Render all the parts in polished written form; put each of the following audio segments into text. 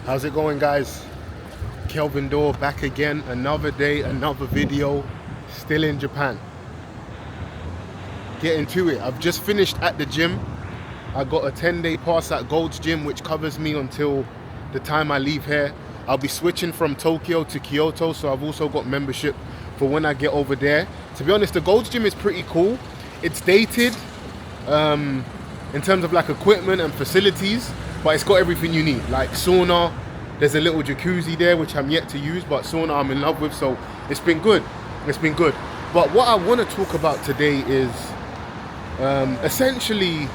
How's it going, guys? Kelvin Dorr back again, another day, another video, still in Japan. Getting to it. I've just finished at the gym. I got a 10-day pass at Gold's Gym, which covers me until the time I leave here. I'll be switching from Tokyo to Kyoto, so I've also got membership for when I get over there. To be honest, the Gold's Gym is pretty cool. It's dated in terms of like equipment and facilities, but it's got everything you need, like sauna. There's a little jacuzzi there, which I'm yet to use, but sauna I'm in love with, so it's been good. It's been good. But what I want to talk about today is essentially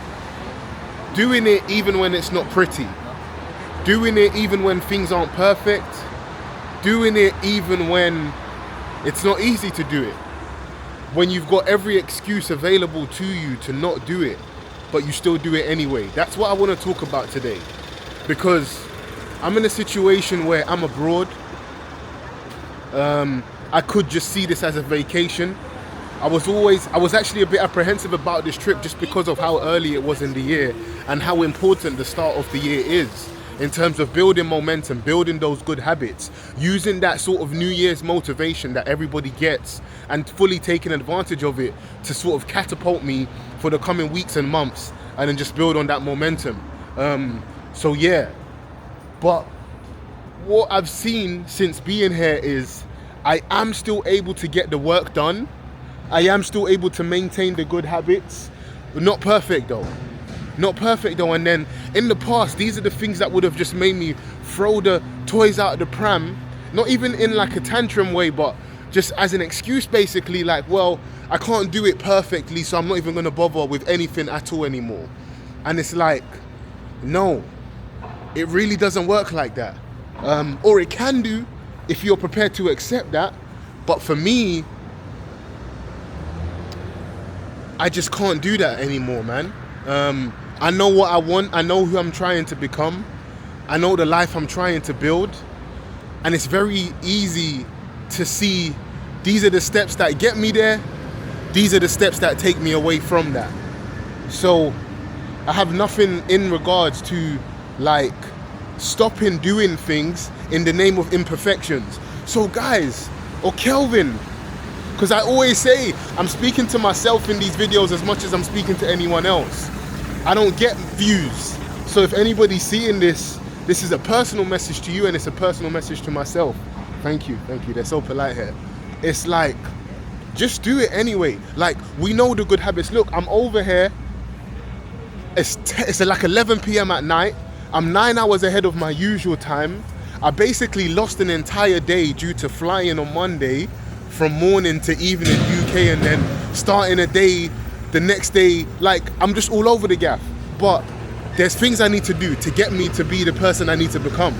doing it even when it's not pretty. Doing it even when things aren't perfect. Doing it even when it's not easy to do it. When you've got every excuse available to you to not do it, but you still do it anyway. That's what I want to talk about today. Because I'm in a situation where I'm abroad. I could just see this as a vacation. I was actually a bit apprehensive about this trip just because of how early it was in the year and how important the start of the year is in terms of building momentum, building those good habits, using that sort of New Year's motivation that everybody gets and fully taking advantage of it to sort of catapult me for the coming weeks and months and then just build on that momentum. So yeah, but what I've seen since being here is I am still able to get the work done. I am still able to maintain the good habits. Not perfect though. Not perfect though. And then in the past, these are the things that would have just made me throw the toys out of the pram. Not even in like a tantrum way, but just as an excuse basically, like, well, I can't do it perfectly, so I'm not even gonna bother with anything at all anymore. And it's like, no, it really doesn't work like that. Or it can do if you're prepared to accept that. But for me, I just can't do that anymore, man. I know what I want. I know who I'm trying to become. I know the life I'm trying to build. And it's very easy to see these are the steps that get me there. These are the steps that take me away from that. So I have nothing in regards to like stopping doing things in the name of imperfections. So guys, or Kelvin, because I always say I'm speaking to myself in these videos as much as I'm speaking to anyone else. I don't get views. So if anybody's seeing this, this is a personal message to you and it's a personal message to myself. Thank you. They're so polite here. It's like, just do it anyway. Like, we know the good habits. Look, I'm over here. It's like 11 p.m. at night. I'm 9 hours ahead of my usual time. I basically lost an entire day due to flying on Monday from morning to evening UK and then starting a day the next day. Like, I'm just all over the gaff. But there's things I need to do to get me to be the person I need to become.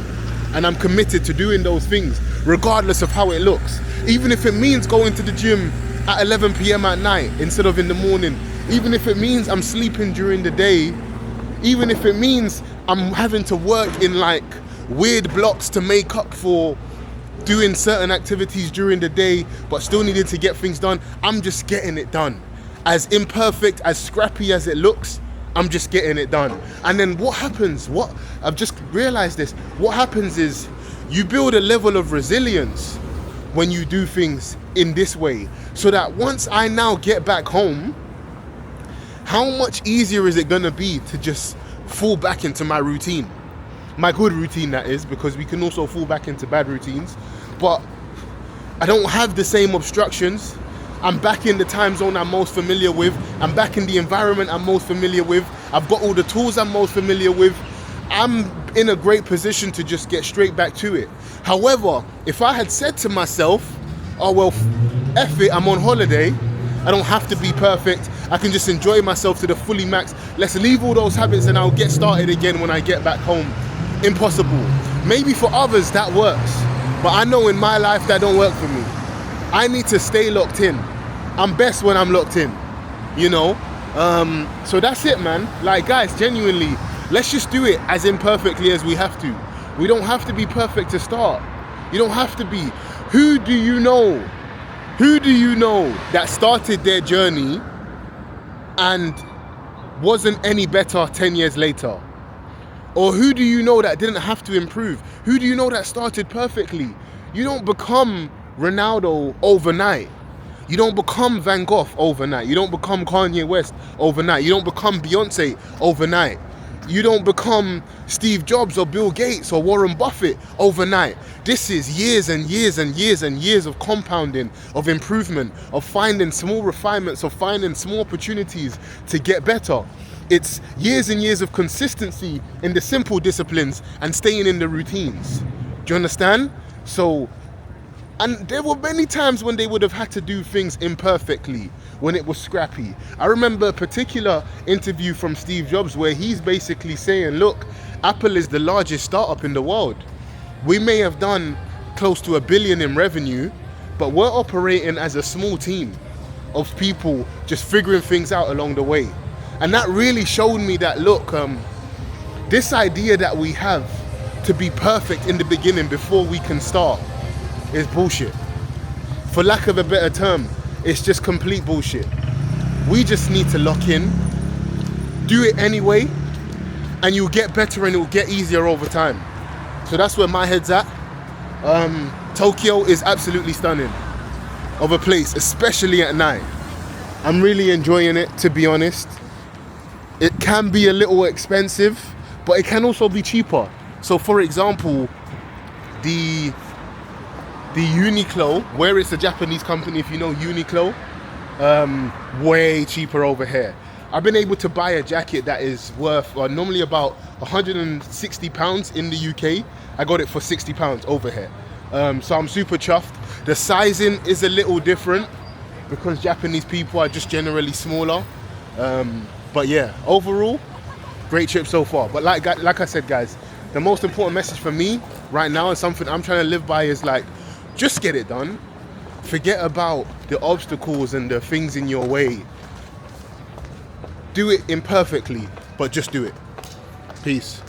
And I'm committed to doing those things regardless of how it looks. Even if it means going to the gym at 11 p.m. at night instead of in the morning. Even if it means I'm sleeping during the day. Even if it means I'm having to work in like weird blocks to make up for doing certain activities during the day, but still needed to get things done. I'm just getting it done. As imperfect, as scrappy as it looks, I'm just getting it done. And then what happens? I've just realized this. What happens is you build a level of resilience when you do things in this way, so that once I now get back home, how much easier is it gonna be to just fall back into my routine? My good routine, that is, because we can also fall back into bad routines. But I don't have the same obstructions. I'm back in the time zone I'm most familiar with. I'm back in the environment I'm most familiar with. I've got all the tools I'm most familiar with. I'm in a great position to just get straight back to it. However, if I had said to myself, oh well, F it, I'm on holiday, I don't have to be perfect, I can just enjoy myself to the fully max, let's leave all those habits and I'll get started again when I get back home. Impossible. Maybe for others that works, but I know in my life that don't work for me. I need to stay locked in. I'm best when I'm locked in, you know? So that's it, man. Like, guys, genuinely, let's just do it as imperfectly as we have to. We don't have to be perfect to start. You don't have to be. Who do you know that started their journey and wasn't any better 10 years later? Or who do you know that didn't have to improve? Who do you know that started perfectly? You don't become Ronaldo overnight. You don't become Van Gogh overnight. You don't become Kanye West overnight. You don't become Beyonce overnight. You don't become Steve Jobs or Bill Gates or Warren Buffett overnight. This is years and years and years and years of compounding, of improvement, of finding small refinements, of finding small opportunities to get better. It's years and years of consistency in the simple disciplines and staying in the routines. Do you understand? So, and there were many times when they would have had to do things imperfectly, when it was scrappy. I remember a particular interview from Steve Jobs where he's basically saying, look, Apple is the largest startup in the world. We may have done close to $1 billion in revenue, but we're operating as a small team of people just figuring things out along the way. And that really showed me that, look, this idea that we have to be perfect in the beginning before we can start is bullshit. For lack of a better term, it's just complete bullshit. We just need to lock in, do it anyway, and you'll get better and it will get easier over time. So that's where my head's at. Tokyo is absolutely stunning of a place, especially at night. I'm really enjoying it, to be honest. It can be a little expensive, but it can also be cheaper. So for example, the Uniqlo, where it's a Japanese company, if you know Uniqlo, way cheaper over here. I've been able to buy a jacket that is worth normally about £160 in the UK. I got it for £60 over here. So I'm super chuffed. The sizing is a little different because Japanese people are just generally smaller. But yeah, overall, great trip so far. But like I said, guys, the most important message for me right now and something I'm trying to live by is like, just get it done. Forget about the obstacles and the things in your way. Do it imperfectly, but just do it. Peace.